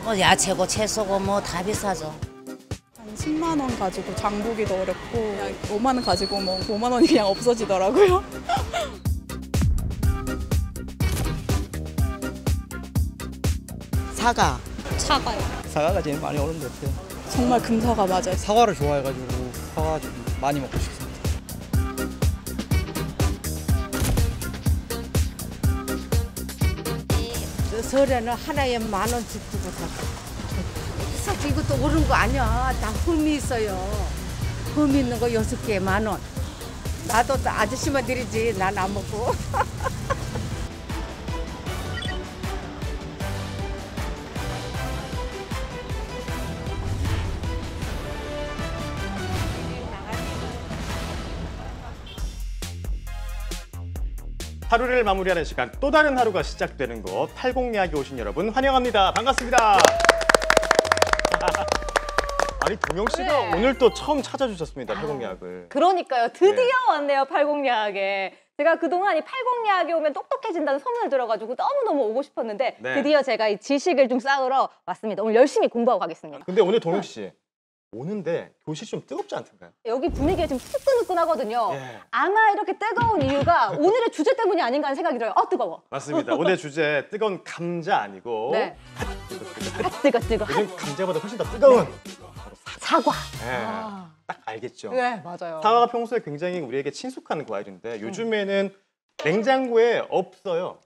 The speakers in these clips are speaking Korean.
뭐 야채고 채소고 뭐 다 비싸죠. 한 10만 원 가지고 장 보기도 어렵고 그냥 5만 원 가지고 뭐 5만 원이 그냥 없어지더라고요. 사과. 사과요. 사과가 제일 많이 오른 것 같아요. 정말 금사과 맞아요. 사과를 좋아해가지고 사과 좀 많이 먹고 싶습니다. 설에는 하나에 10,000원씩 주고 샀어. 그래서 이것도 오른 거 아니야. 다 흠이 있어요. 흠 있는 거 6개에 10,000원. 나도 아저씨만 드리지. 난 안 먹고. 하루를 마무리하는 시간, 또 다른 하루가 시작되는 곳, 팔공야학에 오신 여러분 환영합니다. 반갑습니다. 아니 동영 씨가 오늘 또 처음 찾아주셨습니다. 팔공야학을. 그러니까요. 드디어 왔네요. 팔공야학에. 제가 그동안 이 팔공야학에 오면 똑똑해진다는 소문을 들어가지고 너무너무 오고 싶었는데 드디어 제가 이 지식을 좀 쌓으러 왔습니다. 오늘 열심히 공부하고 가겠습니다. 근데 오늘 동영 씨 오는데 교실 좀 뜨겁지 않던가요? 여기 분위기가 지금 뜨끈뜨끈하거든요. 예. 아마 이렇게 뜨거운 이유가 오늘의 주제 때문이 아닌가 하는 생각이 들어요. 뜨거워. 맞습니다. 오늘 주제 뜨거운 감자 아니고 네. 뜨거. 요즘 감자보다 훨씬 더 뜨거운 사과. 네. 딱 알겠죠. 네, 맞아요. 사과가 평소에 굉장히 우리에게 친숙한 과일인데 요즘에는 냉장고에 없어요.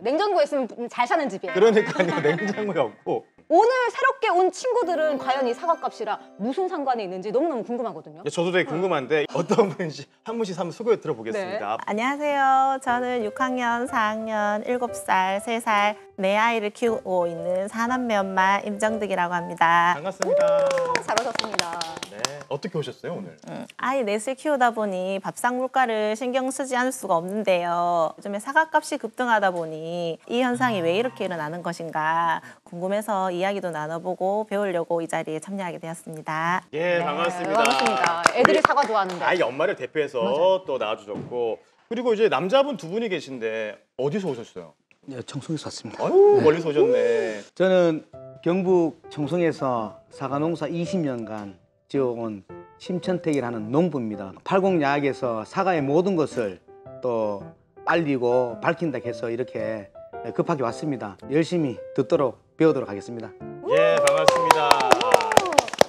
냉장고에 있으면 잘 사는 집이에요. 그러니까요. 냉장고에 없고. 오늘 새롭게 온 친구들은 과연 이 사과값이랑 무슨 상관이 있는지 너무너무 궁금하거든요. 저도 되게 궁금한데 어떤 분인지 한 분씩 한번 소개 들어보겠습니다. 안녕하세요. 저는 6학년, 4학년, 7살, 3살 네 아이를 키우고 있는 사남매 엄마 임정득이라고 합니다. 반갑습니다. 잘 오셨습니다. 네, 어떻게 오셨어요 오늘? 아이 넷을 키우다 보니 밥상 물가를 신경 쓰지 않을 수가 없는데요. 요즘에 사과값이 급등하다 보니 이 현상이 왜 이렇게 일어나는 것인가 궁금해서 이야기도 나눠보고 배우려고 이 자리에 참여하게 되었습니다. 예, 반갑습니다. 반갑습니다. 애들이 사과 좋아하는데. 아이 엄마를 대표해서 또 나와주셨고 그리고 이제 남자분 두 분이 계신데 어디서 오셨어요? 네, 청송에서 왔습니다. 아유, 멀리서 오셨네. 저는 경북 청송에서 사과농사 20년간 지어온 심천택이라는 농부입니다. 팔공야학에서 사과의 모든 것을 또 알리고 밝힌다 해서 이렇게 급하게 왔습니다. 열심히 듣도록 배우도록 하겠습니다. 예, 반갑습니다.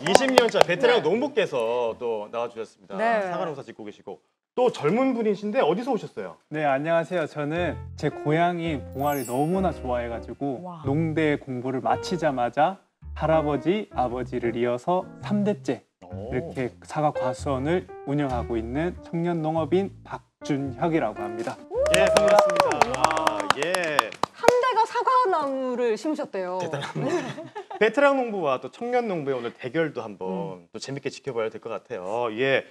20년차 베테랑 농부께서 또 나와주셨습니다. 사과농사 짓고 계시고 또 젊은 분이신데 어디서 오셨어요? 네, 안녕하세요. 저는 제 고향이 봉화를 너무나 좋아해가지고 농대 공부를 마치자마자 할아버지, 아버지를 이어서 3대째 이렇게 사과 과수원을 운영하고 있는 청년 농업인 박준혁이라고 합니다. 예, 반갑습니다. 예. 한 대가 사과나무를 심으셨대요. 대단합니다. 베테랑 농부와 또 청년 농부의 오늘 대결도 한번 또 재밌게 지켜봐야 될 것 같아요. 예.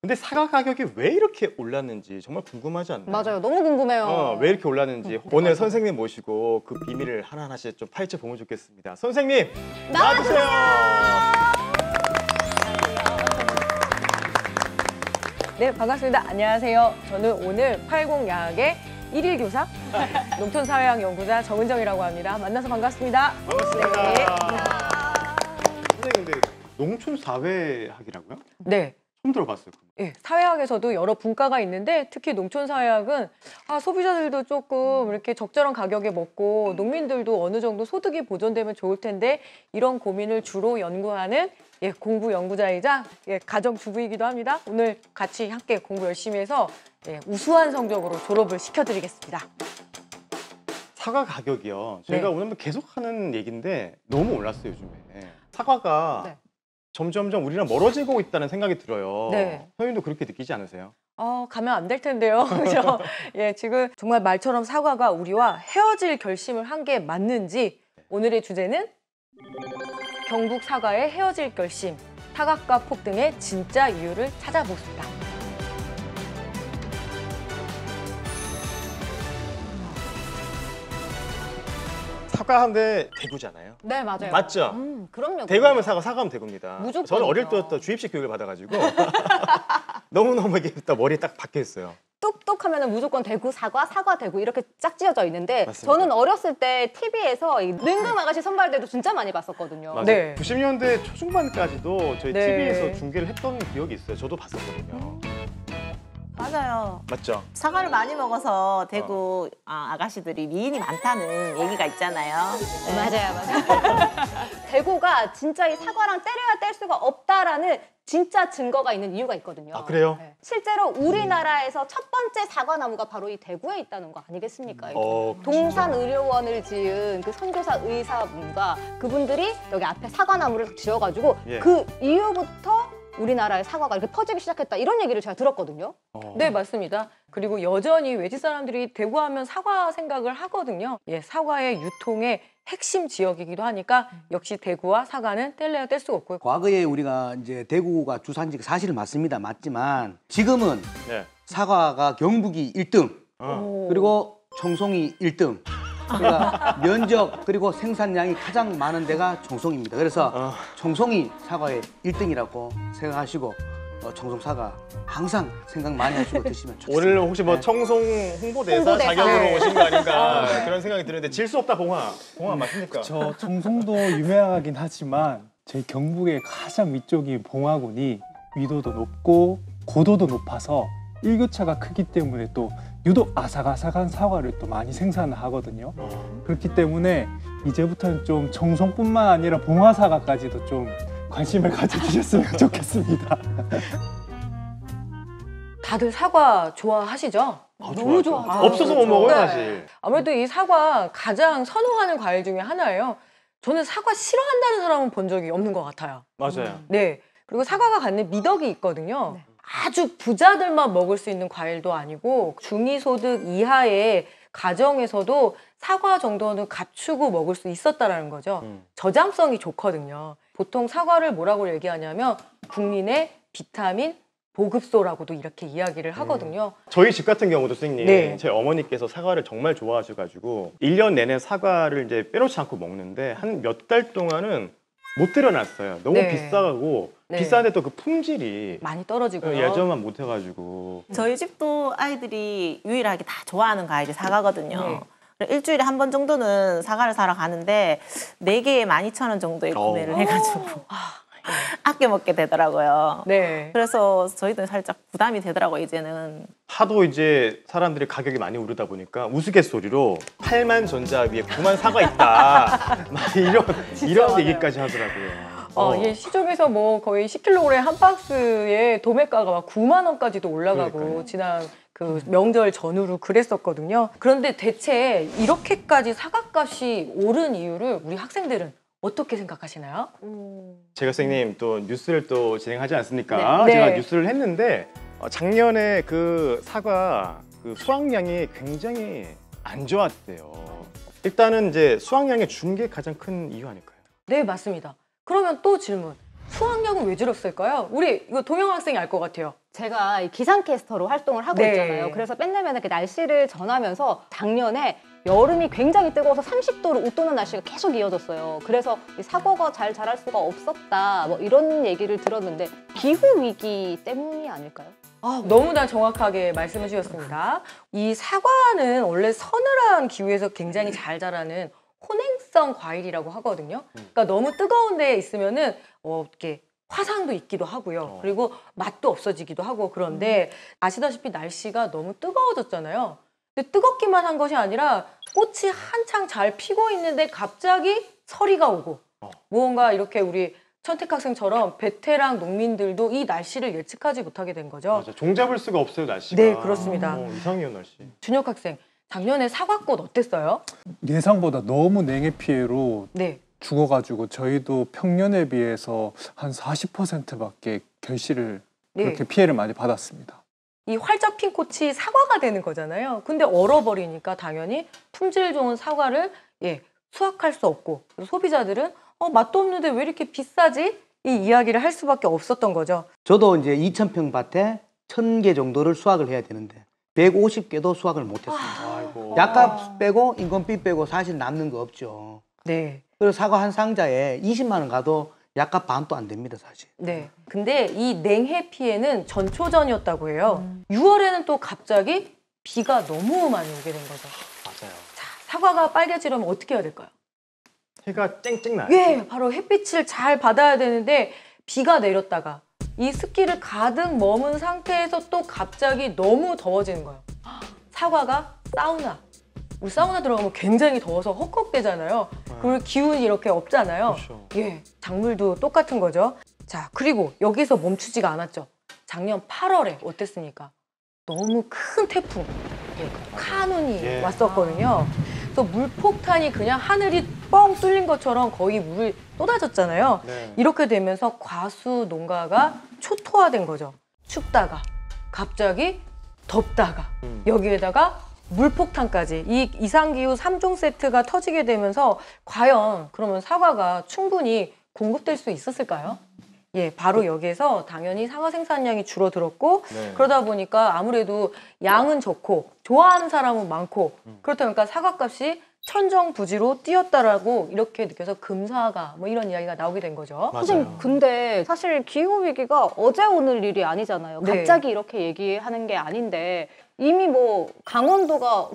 근데 사과 가격이 왜 이렇게 올랐는지 정말 궁금하지 않나요? 맞아요. 너무 궁금해요. 왜 이렇게 올랐는지 오늘 선생님 모시고 그 비밀을 하나하나씩 좀 파헤쳐 보면 좋겠습니다. 선생님 나와주세요. 네, 반갑습니다. 안녕하세요. 저는 오늘 팔공야학의 1일 교사, 농촌사회학 연구자 정은정이라고 합니다. 만나서 반갑습니다. 반갑습니다. 선생님, 근데 농촌사회학이라고요? 네. 처음 들어봤어요. 네, 사회학에서도 여러 분과가 있는데 특히 농촌사회학은 소비자들도 조금 이렇게 적절한 가격에 먹고 농민들도 어느 정도 소득이 보존되면 좋을 텐데 이런 고민을 주로 연구하는 공부 연구자이자 가정주부이기도 합니다. 오늘 같이 함께 공부 열심히 해서 우수한 성적으로 졸업을 시켜드리겠습니다. 사과 가격이요. 저희가 오늘 계속하는 얘기인데 너무 올랐어요, 요즘에. 사과가 점점점 우리랑 멀어지고 있다는 생각이 들어요. 선생님도 그렇게 느끼지 않으세요? 가면 안 될 텐데요. 그렇죠? 지금 정말 말처럼 사과가 우리와 헤어질 결심을 한 게 맞는지 오늘의 주제는 경북 사과의 헤어질 결심, 사과값 폭등의 진짜 이유를 찾아보겠습니다. 사과하면 대구잖아요. 네, 맞아요. 맞죠? 그럼요. 대구하면 사과하면 대구입니다. 무조건이죠. 저는 어릴 때부터 주입식 교육을 받아가지고 너무너무 이게 머리에 딱 박혀 있어요. 똑똑 한국하면은 무조건 대구 사과, 사과 대구 이렇게 짝지어져 있는데 맞습니다. 저는 어렸을 때 TV에서 능금 아가씨 선발대도 진짜 많이 봤었거든요. 맞아요. 네. 90년대 초중반까지도 저희 네. TV에서 중계를 했던 기억이 있어요. 저도 봤었거든요. 맞아요. 맞죠? 사과를 많이 먹어서 대구 아가씨들이 미인이 많다는 얘기가 있잖아요. 네. 맞아요. 대구가 진짜 이 사과랑 때려야 뗄 수가 없다라는 진짜 증거가 있는 이유가 있거든요. 아, 그래요? 네. 실제로 우리나라에서 첫 번째 사과나무가 바로 이 대구에 있다는 거 아니겠습니까? 동산의료원을 지은 그 선교사 의사분과 그분들이 여기 앞에 사과나무를 지어가지고 예. 그 이후부터 우리나라의 사과가 이렇게 퍼지기 시작했다 이런 얘기를 제가 들었거든요. 네, 맞습니다. 그리고 여전히 외지 사람들이 대구하면 사과 생각을 하거든요. 예, 사과의 유통의 핵심 지역이기도 하니까 역시 대구와 사과는 뗄래야 뗄 수가 없고요. 과거에 우리가 이제 대구가 주산지가 사실은 맞습니다. 맞지만 지금은 네. 사과가 경북이 1등, 그리고 청송이 1등. 그러니까 면적 그리고 생산량이 가장 많은 데가 청송입니다. 그래서 청송이 사과의 1등이라고 생각하시고 청송 사과 항상 생각 많이 하시고 드시면 좋겠습니다. 오늘 혹시 뭐 청송 홍보대사 자격으로 오신 거 아닌가 그런 생각이 드는데 질 수 없다 봉화. 봉화 맞습니까? 저 청송도 유명하긴 하지만 저희 경북의 가장 위쪽인 봉화군이 위도도 높고 고도도 높아서 일교차가 크기 때문에 또 유독 아삭아삭한 사과를 또 많이 생산하거든요. 그렇기 때문에 이제부터는 좀 청송뿐만 아니라 봉화 사과까지도 좀 관심을 가져주셨으면 좋겠습니다. 다들 사과 좋아하시죠? 너무 좋아하죠. 없어서 못 먹어요, 네. 사실. 아무래도 이 사과 가장 선호하는 과일 중에 하나예요. 저는 사과 싫어한다는 사람은 본 적이 없는 것 같아요. 맞아요. 네. 그리고 사과가 갖는 미덕이 있거든요. 아주 부자들만 먹을 수 있는 과일도 아니고 중위소득 이하의 가정에서도 사과 정도는 갖추고 먹을 수 있었다라는 거죠. 저장성이 좋거든요. 보통 사과를 뭐라고 얘기하냐면 국민의 비타민 보급소라고도 이렇게 이야기를 하거든요. 저희 집 같은 경우도 선생님, 네. 제 어머니께서 사과를 정말 좋아하셔가지고 1년 내내 사과를 이제 빼놓지 않고 먹는데 한 몇 달 동안은 못 때려놨어요. 너무 네. 비싸고 네. 비싼데 또 그 품질이 많이 떨어지고요. 예전만 못해가지고 저희 집도 아이들이 유일하게 다 좋아하는 과일이 사과거든요. 일주일에 한 번 정도는 사과를 사러 가는데 4개에 12,000원 정도에 구매를 해가지고 아껴 먹게 되더라고요. 네. 그래서 저희도 살짝 부담이 되더라고요, 이제는. 하도 이제 사람들이 가격이 많이 오르다 보니까 우스갯소리로 8만 전자 위에 9만 사과 있다. 막 이런 얘기까지 하더라고요. 예, 시중에서 뭐 거의 10kg 한 박스에 도매가가 막 9만 원까지도 올라가고 그러니까요. 지난 그 명절 전후로 그랬었거든요. 그런데 대체 이렇게까지 사과값이 오른 이유를 우리 학생들은 어떻게 생각하시나요? 제가 선생님 또 뉴스를 또 진행하지 않습니까? 네. 제가 네. 뉴스를 했는데 작년에 그 사과 그 수확량이 굉장히 안 좋았대요. 일단은 이제 수확량의 준 게 가장 큰 이유 아닐까요? 네, 맞습니다. 그러면 또 질문. 수확량은 왜 줄었을까요? 우리 이거 동영 학생이 알 것 같아요. 제가 이 기상캐스터로 활동을 하고 네. 있잖아요. 그래서 맨날 그 날씨를 전하면서 작년에 여름이 굉장히 뜨거워서 30도를 웃도는 날씨가 계속 이어졌어요. 그래서 이 사과가 잘 자랄 수가 없었다. 뭐 이런 얘기를 들었는데 기후 위기 때문이 아닐까요? 너무나 정확하게 말씀해 주셨습니다. 이 사과는 원래 서늘한 기후에서 굉장히 잘 자라는 혼행성 과일이라고 하거든요. 그러니까 너무 뜨거운 데에 있으면은 이렇게 화상도 있기도 하고요. 그리고 맛도 없어지기도 하고 그런데 아시다시피 날씨가 너무 뜨거워졌잖아요. 근데 뜨겁기만 한 것이 아니라 꽃이 한창 잘 피고 있는데 갑자기 서리가 오고 무언가 이렇게 우리 천택 학생처럼 베테랑 농민들도 이 날씨를 예측하지 못하게 된 거죠. 맞아, 종잡을 수가 없어요, 날씨가. 네, 그렇습니다. 이상해요, 날씨. 준혁 학생, 작년에 사과꽃 어땠어요? 예상보다 너무 냉해 피해로 네. 죽어가지고 저희도 평년에 비해서 한 40%밖에 결실을 네. 그렇게 피해를 많이 받았습니다. 이 활짝 핀 꽃이 사과가 되는 거잖아요. 근데 얼어버리니까 당연히 품질 좋은 사과를 수확할 수 없고 소비자들은 맛도 없는데 왜 이렇게 비싸지? 이 이야기를 할 수밖에 없었던 거죠. 저도 이제 2,000평 밭에 1,000개 정도를 수확을 해야 되는데 150개도 수확을 못했습니다. 아이고. 약값 빼고 인건비 빼고 사실 남는 거 없죠. 네. 그리고 사과 한 상자에 20만 원 가도 약값 반도 안 됩니다, 사실. 네. 근데 이 냉해 피해는 전초전이었다고 해요. 6월에는 또 갑자기 비가 너무 많이 오게 된 거죠. 맞아요. 자, 사과가 빨개지려면 어떻게 해야 될까요? 해가 쨍쨍 나요. 예, 바로 햇빛을 잘 받아야 되는데 비가 내렸다가 이 습기를 가득 머문 상태에서 또 갑자기 너무 더워지는 거예요. 사과가 사우나. 우리 사우나 들어가면 굉장히 더워서 헉헉대잖아요. 그리고 기운이 이렇게 없잖아요. 그렇죠. 예, 작물도 똑같은 거죠. 자, 그리고 여기서 멈추지가 않았죠. 작년 8월에 어땠습니까? 너무 큰 태풍, 카눈이 예. 왔었거든요. 그래서 물폭탄이 그냥 하늘이 뻥 뚫린 것처럼 거의 물이 쏟아졌잖아요. 네. 이렇게 되면서 과수 농가가 초토화된 거죠. 춥다가 갑자기 덥다가 여기에다가 물폭탄까지 이 이상기후 3종 세트가 터지게 되면서 과연 그러면 사과가 충분히 공급될 수 있었을까요? 예, 바로 여기에서 당연히 사과 생산량이 줄어들었고 네. 그러다 보니까 아무래도 양은 적고 좋아하는 사람은 많고 그렇다 보니까 사과값이 천정부지로 뛰었다라고 이렇게 느껴서 금사과 뭐 이런 이야기가 나오게 된 거죠. 선생님, 근데 사실 기후위기가 어제 오늘 일이 아니잖아요. 네. 갑자기 이렇게 얘기하는 게 아닌데 이미 뭐 강원도가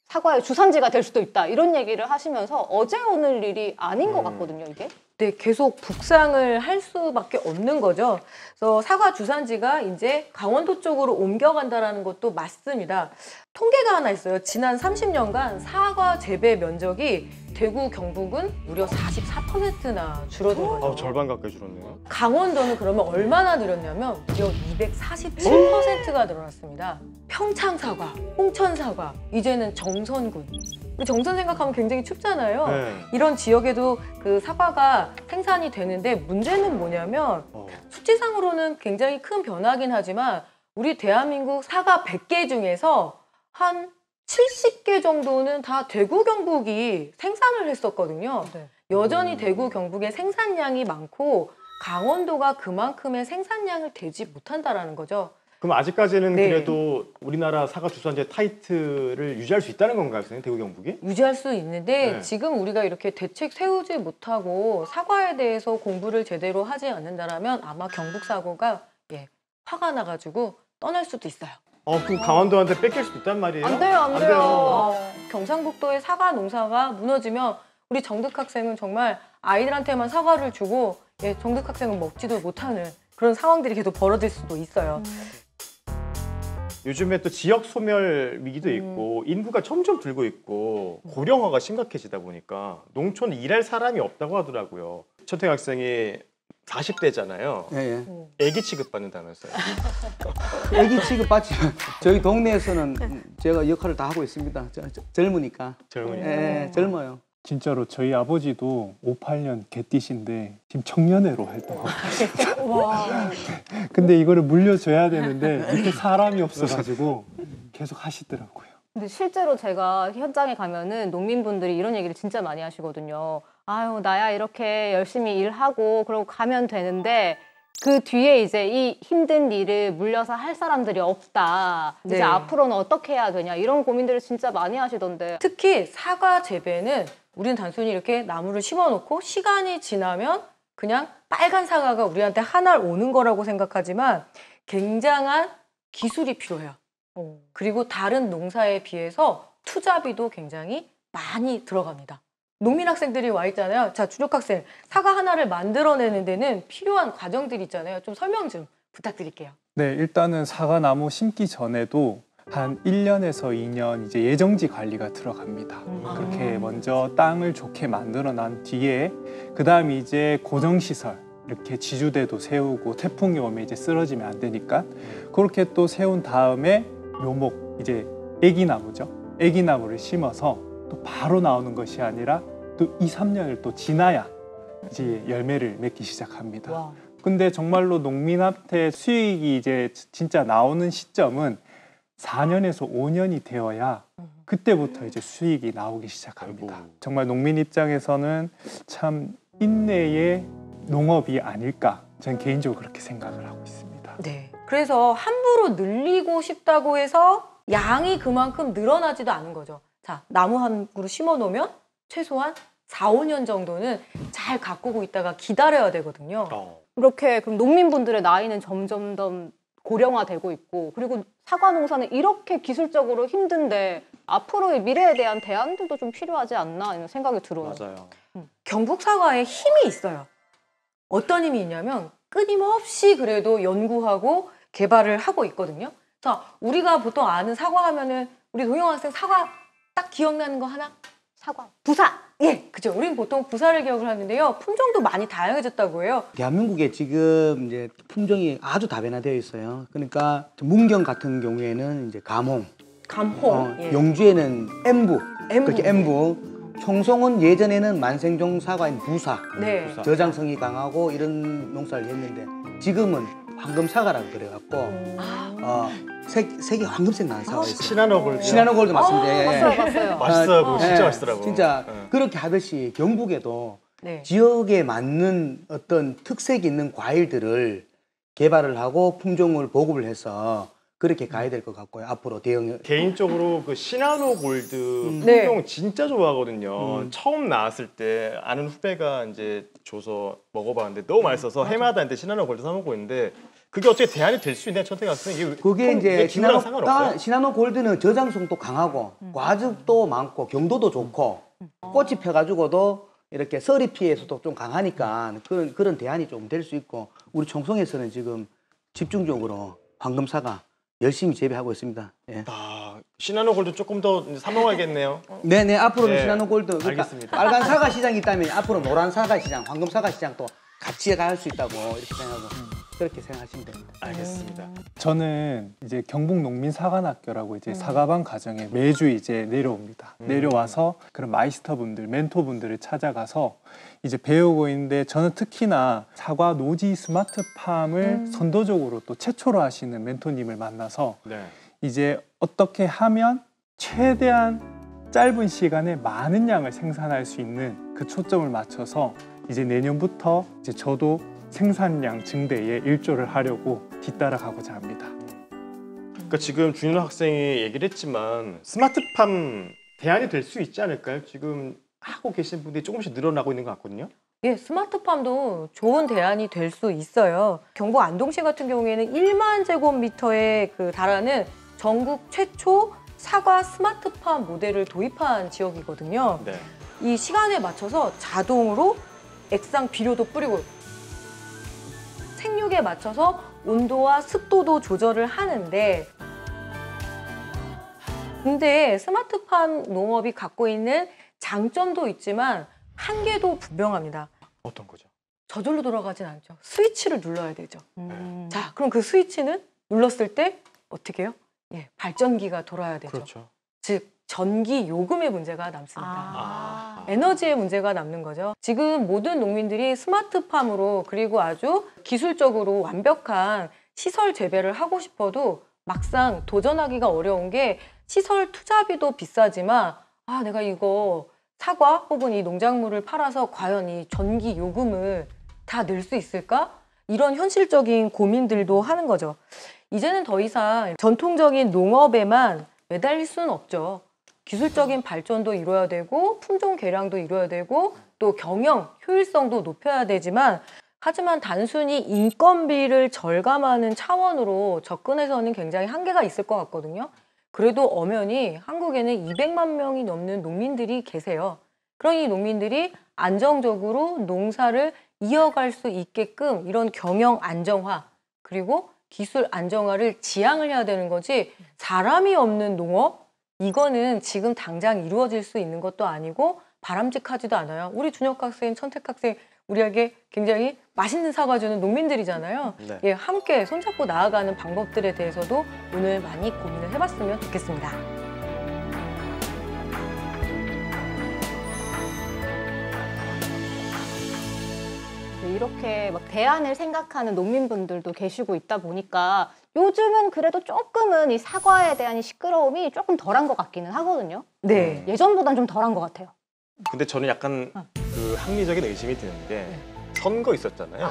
사과의 주산지가 될 수도 있다 이런 얘기를 하시면서 어제 오늘 일이 아닌 것 같거든요, 이게. 네, 계속 북상을 할 수밖에 없는 거죠. 그래서 사과 주산지가 이제 강원도 쪽으로 옮겨간다는 것도 맞습니다. 통계가 하나 있어요. 지난 30년간 사과 재배 면적이 대구, 경북은 무려 44%나 줄어든 거죠. 절반 가까이 줄었네요. 강원도는 그러면 얼마나 늘었냐면 무려 247%가 늘어났습니다. 평창 사과, 홍천 사과, 이제는 정선군. 정선 생각하면 굉장히 춥잖아요. 네. 이런 지역에도 그 사과가 생산이 되는데 문제는 뭐냐면 수치상으로는 굉장히 큰 변화긴 하지만 우리 대한민국 사과 100개 중에서 한 70개 정도는 다 대구, 경북이 생산을 했었거든요. 네. 여전히 대구, 경북의 생산량이 많고 강원도가 그만큼의 생산량을 대지 못한다라는 거죠. 그럼 아직까지는 네. 그래도 우리나라 사과 주산지의 타이틀을 유지할 수 있다는 건가요, 선생님? 대구, 경북이? 유지할 수 있는데 네. 지금 우리가 이렇게 대책 세우지 못하고 사과에 대해서 공부를 제대로 하지 않는다라면 아마 경북 사과가 화가 나가지고 떠날 수도 있어요. 그럼 강원도한테 뺏길 수도 있단 말이에요? 안 돼요, 안 돼요. 경상북도의 사과 농사가 무너지면 우리 정득 학생은 정말 아이들한테만 사과를 주고 정득 학생은 먹지도 못하는 그런 상황들이 계속 벌어질 수도 있어요. 요즘에 또 지역 소멸 위기도 있고 인구가 점점 늘고 있고 고령화가 심각해지다 보니까 농촌에 일할 사람이 없다고 하더라고요. 천택 학생이 40대잖아요. 예, 애기 취급받는다면서요. 애기 취급받지만 저희 동네에서는 제가 역할을 다 하고 있습니다. 젊으니까. 젊으니까. 예, 젊어요. 진짜로 저희 아버지도 58년 개띠신데 지금 청년회로 활동하고 있습니다. 근데 이거를 물려줘야 되는데 밑에 사람이 없어가지고 계속 하시더라고요. 근데 실제로 제가 현장에 가면은 농민분들이 이런 얘기를 진짜 많이 하시거든요. 아유, 나야 이렇게 열심히 일하고 그러고 가면 되는데 그 뒤에 이제 이 힘든 일을 물려서 할 사람들이 없다. 네. 이제 앞으로는 어떻게 해야 되냐 이런 고민들을 진짜 많이 하시던데. 특히 사과 재배는 우리는 단순히 이렇게 나무를 심어놓고 시간이 지나면 그냥 빨간 사과가 우리한테 한 알 오는 거라고 생각하지만 굉장한 기술이 필요해요. 그리고 다른 농사에 비해서 투자비도 굉장히 많이 들어갑니다. 농민 학생들이 와 있잖아요. 자, 준혁 학생, 사과 하나를 만들어내는 데는 필요한 과정들이 있잖아요. 좀 설명 좀 부탁드릴게요. 네, 일단은 사과나무 심기 전에도 한 1년에서 2년 이제 예정지 관리가 들어갑니다. 그렇게 먼저 땅을 좋게 만들어 난 뒤에 그다음 이제 고정시설 이렇게 지주대도 세우고 태풍이 오면 이제 쓰러지면 안 되니까 그렇게 또 세운 다음에 묘목 이제 애기나무죠. 애기나무를 심어서 또 바로 나오는 것이 아니라 또 2, 3년을 또 지나야 이제 열매를 맺기 시작합니다. 근데 정말로 농민한테 수익이 이제 진짜 나오는 시점은 4년에서 5년이 되어야 그때부터 이제 수익이 나오기 시작합니다. 정말 농민 입장에서는 참 인내의 농업이 아닐까 저는 개인적으로 그렇게 생각을 하고 있습니다. 네. 그래서 함부로 늘리고 싶다고 해서 양이 그만큼 늘어나지도 않은 거죠. 자, 나무 한 그루 심어 놓으면 최소한 4, 5년 정도는 잘 가꾸고 있다가 기다려야 되거든요. 이렇게 그럼 농민분들의 나이는 점점 더 고령화되고 있고 그리고 사과 농사는 이렇게 기술적으로 힘든데 앞으로의 미래에 대한 대안들도 좀 필요하지 않나 이런 생각이 들어요. 맞아요. 경북 사과에 힘이 있어요. 어떤 힘이 있냐면 끊임없이 그래도 연구하고 개발을 하고 있거든요. 자, 우리가 보통 아는 사과 하면은 우리 동영 학생 사과 딱 기억나는 거 하나? 사과, 부사! 예, 그죠. 우리는 보통 부사를 기억을 하는데요. 품종도 많이 다양해졌다고 해요. 대한민국에 지금 이제 품종이 아주 다변화되어 있어요. 그러니까 문경 같은 경우에는 이제 감홍, 감홍, 예. 용주에는 엠부, 엠부. 그렇게 엠부. 청송은 예전에는 만생종 사과인 부사, 네. 저장성이 강하고 이런 농사를 했는데 지금은 황금 사과라고 그래갖고 색이 황금색 나는 사과가 있어요. 시나노 골드. 시나노 골드 맞습니다. 예. 봤어요. 맛있어요. 그거 진짜 예. 맛있더라고. 진짜 그렇게 하듯이 경북에도 네. 지역에 맞는 어떤 특색이 있는 과일들을 개발을 하고 품종을 보급을 해서 그렇게 가야 될 것 같고요. 앞으로 대형 개인적으로 그 시나노 골드 품종 네. 진짜 좋아하거든요. 처음 나왔을 때 아는 후배가 이제 줘서 먹어봤는데 너무 맛있어서 해마다 이제 시나노 골드 사 먹고 있는데 그게 어떻게 대안이 될 수 있냐 천태가 학생 그게 이제 상관없어요? 시나노 골드는 저장성도 강하고 과즙도 많고 경도도 좋고 꽃이 펴가지고도 이렇게 서리 피해서도 좀 강하니까 그런 대안이 좀 될 수 있고 우리 청송에서는 지금 집중적으로 황금사과 열심히 재배하고 있습니다. 예. 시나노 골드 조금 더 사 먹어야겠네요. 네네 앞으로는 네, 시나노 골드 그러니까 알겠습니다. 빨간 사과 시장이 있다면 앞으로 노란 사과 시장, 황금 사과 시장도 같이 갈 수 있다고 이렇게 생각하고 그렇게 생각하시면 됩니다. 알겠습니다. 저는 이제 경북 농민 사관학교라고 이제 사과반 과정에 매주 이제 내려옵니다. 내려와서 그런 마이스터분들, 멘토분들을 찾아가서 이제 배우고 있는데 저는 특히나 사과 노지 스마트팜을 선도적으로 또 최초로 하시는 멘토님을 만나서 네. 이제 어떻게 하면 최대한 짧은 시간에 많은 양을 생산할 수 있는 그 초점을 맞춰서 이제 내년부터 이제 저도 생산량 증대에 일조를 하려고 뒤따라가고자 합니다. 그러니까 지금 준현 학생이 얘기를 했지만 스마트팜 대안이 될 수 있지 않을까요? 지금 하고 계신 분들이 조금씩 늘어나고 있는 것 같거든요. 예, 스마트팜도 좋은 대안이 될 수 있어요. 경북 안동시 같은 경우에는 1만 제곱미터에 달하는 전국 최초 사과 스마트팜 모델을 도입한 지역이거든요. 네. 이 시간에 맞춰서 자동으로 액상 비료도 뿌리고 생육에 맞춰서 온도와 습도도 조절을 하는데 근데 스마트팜 농업이 갖고 있는 장점도 있지만 한계도 분명합니다. 어떤 거죠? 저절로 돌아가진 않죠. 스위치를 눌러야 되죠. 자, 그럼 그 스위치는 눌렀을 때 어떻게 해요? 예, 발전기가 돌아야 되죠. 그렇죠. 즉 전기 요금의 문제가 남습니다. 에너지의 문제가 남는 거죠. 지금 모든 농민들이 스마트팜으로 그리고 아주 기술적으로 완벽한 시설 재배를 하고 싶어도 막상 도전하기가 어려운 게 시설 투자비도 비싸지만 내가 이거 사과 혹은 이 농작물을 팔아서 과연 이 전기 요금을 다 낼 수 있을까? 이런 현실적인 고민들도 하는 거죠. 이제는 더 이상 전통적인 농업에만 매달릴 수는 없죠. 기술적인 발전도 이루어야 되고 품종 개량도 이루어야 되고 또 경영 효율성도 높여야 되지만 하지만 단순히 인건비를 절감하는 차원으로 접근해서는 굉장히 한계가 있을 것 같거든요. 그래도 엄연히 한국에는 200만 명이 넘는 농민들이 계세요. 그러니 농민들이 안정적으로 농사를 이어갈 수 있게끔 이런 경영 안정화 그리고 기술 안정화를 지향을 해야 되는 거지 사람이 없는 농업? 이거는 지금 당장 이루어질 수 있는 것도 아니고 바람직하지도 않아요. 우리 준혁 학생, 천택 학생 우리에게 굉장히 맛있는 사과 주는 농민들이잖아요. 네. 예, 함께 손잡고 나아가는 방법들에 대해서도 오늘 많이 고민을 해봤으면 좋겠습니다. 이렇게 막 대안을 생각하는 농민분들도 계시고 있다 보니까 요즘은 그래도 조금은 이 사과에 대한 시끄러움이 조금 덜한 것 같기는 하거든요. 네. 예전보단 좀 덜한 것 같아요. 근데 저는 약간 그 합리적인 의심이 드는 게 선거 있었잖아요.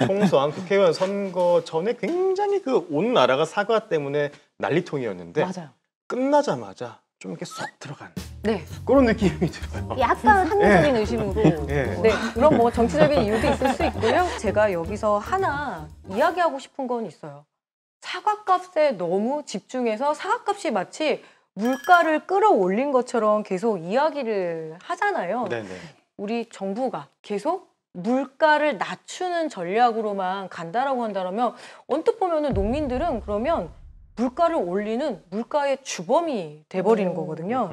총선, 국회의원 선거 전에 굉장히 그 온 나라가 사과 때문에 난리통이었는데 맞아요. 끝나자마자 좀 이렇게 쏙 들어간 네. 그런 느낌이 들어요. 약간 합리적인 의심으로. 네. 네, 그럼 뭐 정치적인 이유도 있을 수 있고요. 제가 여기서 하나 이야기하고 싶은 건 있어요. 사과값에 너무 집중해서 사과값이 마치 물가를 끌어올린 것처럼 계속 이야기를 하잖아요. 네네. 우리 정부가 계속 물가를 낮추는 전략으로만 간다라고 한다면 언뜻 보면은 농민들은 그러면 물가를 올리는 물가의 주범이 돼버리는 거거든요.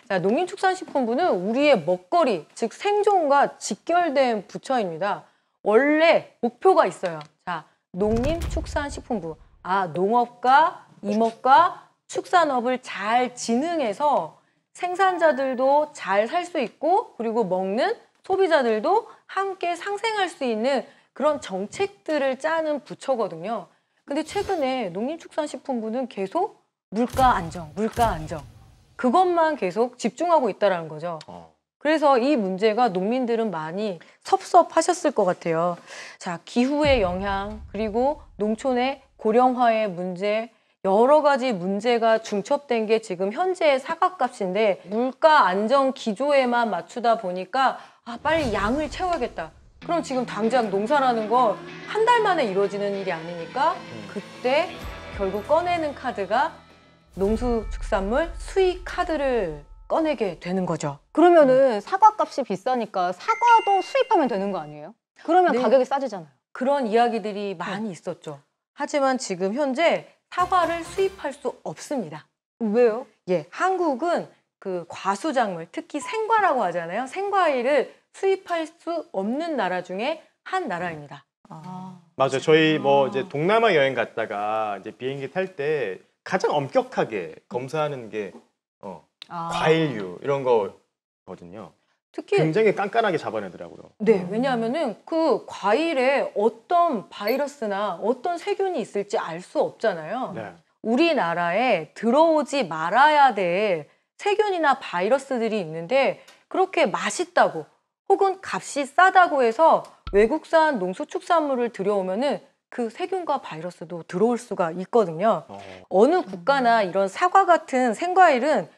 자, 농림축산식품부는 우리의 먹거리, 즉 생존과 직결된 부처입니다. 원래 목표가 있어요. 자, 농림축산식품부. 농업과 임업과 축산업을 잘 진흥해서 생산자들도 잘 살 수 있고 그리고 먹는 소비자들도 함께 상생할 수 있는 그런 정책들을 짜는 부처거든요. 근데 최근에 농림축산식품부는 계속 물가 안정, 물가 안정. 그것만 계속 집중하고 있다는 거죠. 그래서 이 문제가 농민들은 많이 섭섭하셨을 것 같아요. 자, 기후의 영향, 그리고 농촌의 고령화의 문제, 여러 가지 문제가 중첩된 게 지금 현재의 사과값인데 물가 안정 기조에만 맞추다 보니까 빨리 양을 채워야겠다. 그럼 지금 당장 농사라는 거 한 달 만에 이루어지는 일이 아니니까 그때 결국 꺼내는 카드가 농수축산물 수입 카드를 꺼내게 되는 거죠. 그러면은 사과값이 비싸니까 사과도 수입하면 되는 거 아니에요? 그러면 네. 가격이 싸지잖아요. 그런 이야기들이 많이 있었죠. 하지만 지금 현재 사과를 수입할 수 없습니다. 왜요? 예, 한국은 그 과수작물, 특히 생과라고 하잖아요. 생과일을 수입할 수 없는 나라 중에 한 나라입니다. 맞아요. 저희 뭐 이제 동남아 여행 갔다가 이제 비행기 탈 때 가장 엄격하게 검사하는 게 과일류 이런 거거든요. 특히 굉장히 깐깐하게 잡아내더라고요. 네, 왜냐하면은 그 과일에 어떤 바이러스나 어떤 세균이 있을지 알 수 없잖아요. 네. 우리나라에 들어오지 말아야 될 세균이나 바이러스들이 있는데 그렇게 맛있다고 혹은 값이 싸다고 해서 외국산 농수축산물을 들여오면은 그 세균과 바이러스도 들어올 수가 있거든요. 어느 국가나 이런 사과 같은 생과일은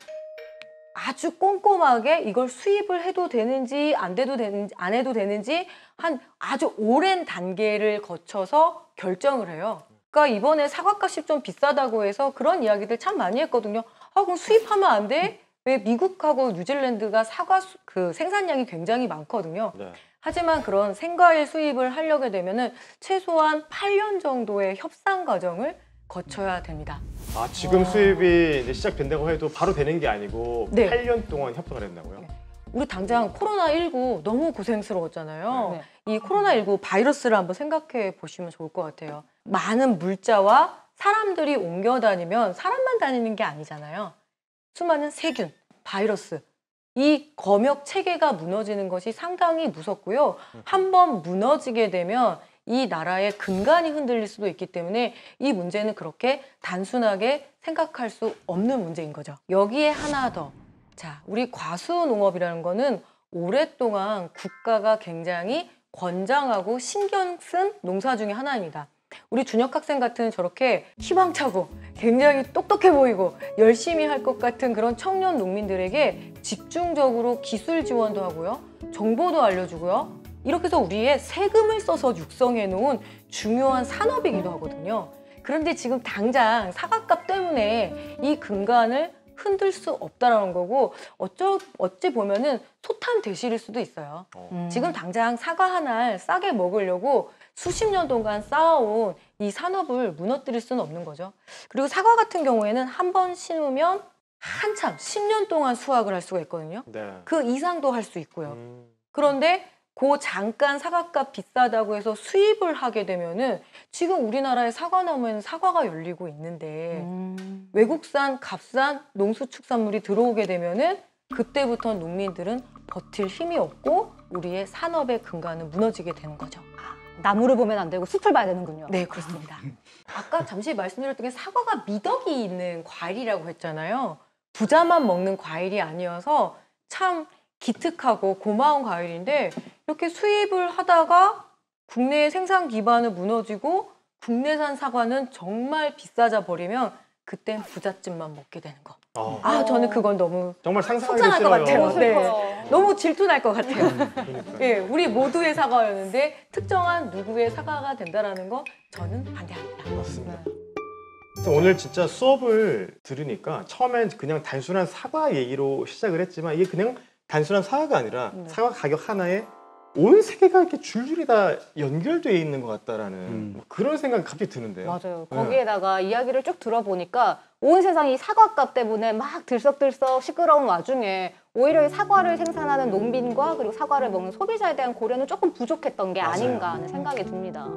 아주 꼼꼼하게 이걸 수입을 해도 되는지 안 해도 되는지 한 아주 오랜 단계를 거쳐서 결정을 해요. 그러니까 이번에 사과값이 좀 비싸다고 해서 그런 이야기들 참 많이 했거든요. 그럼 수입하면 안 돼? 왜 미국하고 뉴질랜드가 사과 그 생산량이 굉장히 많거든요. 네. 하지만 그런 생과일 수입을 하려게 되면은 최소한 8년 정도의 협상 과정을 거쳐야 됩니다. 지금 수입이 이제 시작된다고 해도 바로 되는 게 아니고 네. 8년 동안 협상을 했다고요? 네. 우리 당장 코로나19 너무 고생스러웠잖아요. 이 코로나19 바이러스를 한번 생각해 보시면 좋을 것 같아요. 많은 물자와 사람들이 옮겨 다니면 사람만 다니는 게 아니잖아요. 수많은 세균, 바이러스, 이 검역 체계가 무너지는 것이 상당히 무섭고요. 한번 무너지게 되면 이 나라의 근간이 흔들릴 수도 있기 때문에 이 문제는 그렇게 단순하게 생각할 수 없는 문제인 거죠. 여기에 하나 더. 자, 우리 과수농업이라는 거는 오랫동안 국가가 굉장히 권장하고 신경 쓴 농사 중에 하나입니다. 우리 준혁 학생 같은 저렇게 희망차고 굉장히 똑똑해 보이고 열심히 할 것 같은 그런 청년 농민들에게 집중적으로 기술 지원도 하고요. 정보도 알려주고요. 이렇게 해서 우리의 세금을 써서 육성해 놓은 중요한 산업이기도 하거든요. 그런데 지금 당장 사과값 때문에 이 근간을 흔들 수 없다라는 거고 어찌 보면은 소탄대실일 수도 있어요. 지금 당장 사과 하나를 싸게 먹으려고 수십 년 동안 쌓아온 이 산업을 무너뜨릴 수는 없는 거죠. 그리고 사과 같은 경우에는 한 번 심으면 한참 10년 동안 수확을 할 수가 있거든요. 네. 그 이상도 할 수 있고요. 그런데 그 잠깐 사과값 비싸다고 해서 수입을 하게 되면은 지금 우리나라의 사과나무에는 사과가 열리고 있는데 외국산 값싼 농수축산물이 들어오게 되면은 그때부터 농민들은 버틸 힘이 없고 우리의 산업의 근간은 무너지게 되는 거죠. 나무를 보면 안 되고 숲을 봐야 되는군요. 네, 그렇습니다. 아까 잠시 말씀드렸던 게 사과가 미덕이 있는 과일이라고 했잖아요. 부자만 먹는 과일이 아니어서 참 기특하고 고마운 과일인데 이렇게 수입을 하다가 국내의 생산 기반은 무너지고 국내산 사과는 정말 비싸져 버리면 그땐 부잣집만 먹게 되는 거. 저는 그건 너무 정말 상상하기도 속상할 것 싫어요. 같아요. 네. 너무 질투날 것 같아요. 예, 우리 모두의 사과였는데 특정한 누구의 사과가 된다라는 거 저는 반대합니다. 맞습니다. 그래서 오늘 진짜 수업을 들으니까 처음엔 그냥 단순한 사과 얘기로 시작을 했지만 이게 그냥 단순한 사과가 아니라 사과 가격 하나에 온 세계가 이렇게 줄줄이 다 연결되어 있는 것 같다라는 뭐 그런 생각이 갑자기 드는데요. 맞아요. 거기에다가 이야기를 쭉 들어보니까 온 세상이 사과값 때문에 막 들썩들썩 시끄러운 와중에 오히려 이 사과를 생산하는 농민과 그리고 사과를 먹는 소비자에 대한 고려는 조금 부족했던 게 아닌가 하는 생각이 듭니다.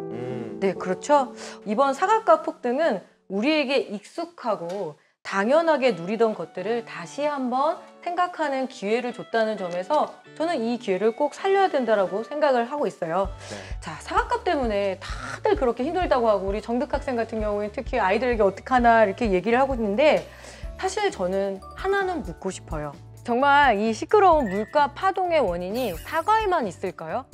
네, 그렇죠. 이번 사과값 폭등은 우리에게 익숙하고 당연하게 누리던 것들을 다시 한번 생각하는 기회를 줬다는 점에서 저는 이 기회를 꼭 살려야 된다고 생각을 하고 있어요. 네. 자, 사과값 때문에 다들 그렇게 힘들다고 하고 우리 정득 학생 같은 경우에 특히 아이들에게 어떡하나 이렇게 얘기를 하고 있는데 사실 저는 하나는 묻고 싶어요. 정말 이 시끄러운 물가 파동의 원인이 사과에만 있을까요?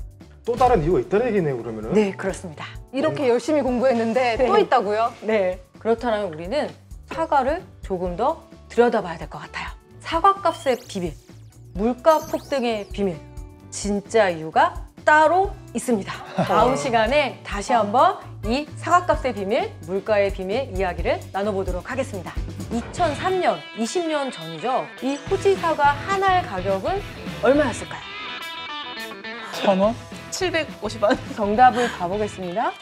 또 다른 이유가 있다는 얘기네요, 그러면은. 네, 그렇습니다. 이렇게 열심히 공부했는데 또 있다고요? 네. 그렇다면 우리는 사과를 조금 더 들여다봐야 될 것 같아요. 사과값의 비밀, 물가 폭등의 비밀, 진짜 이유가 따로 있습니다. 다음 시간에 다시 한번 이 사과값의 비밀, 물가의 비밀 이야기를 나눠보도록 하겠습니다. 2003년, 20년 전이죠. 이 후지 사과 한 알 가격은 얼마였을까요? 1,000원? 750원. 정답을 봐보겠습니다.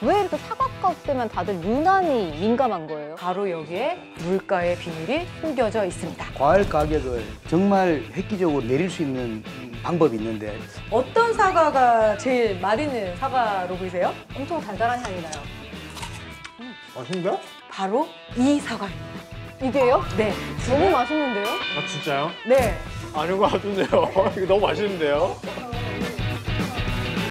왜 이렇게 사과값 때문에 다들 유난히 민감한 거예요? 바로 여기에 물가의 비밀이 숨겨져 있습니다. 과일 가격을 정말 획기적으로 내릴 수 있는 방법이 있는데 어떤 사과가 제일 맛있는 사과로 보이세요? 엄청 달달한 향이 나요. 맛있는데? 바로 이 사과입니다. 이게요? 네. 너무 맛있는데요? 아 진짜요? 네. 아닌 것 같은데요. 이거 너무 맛있는데요?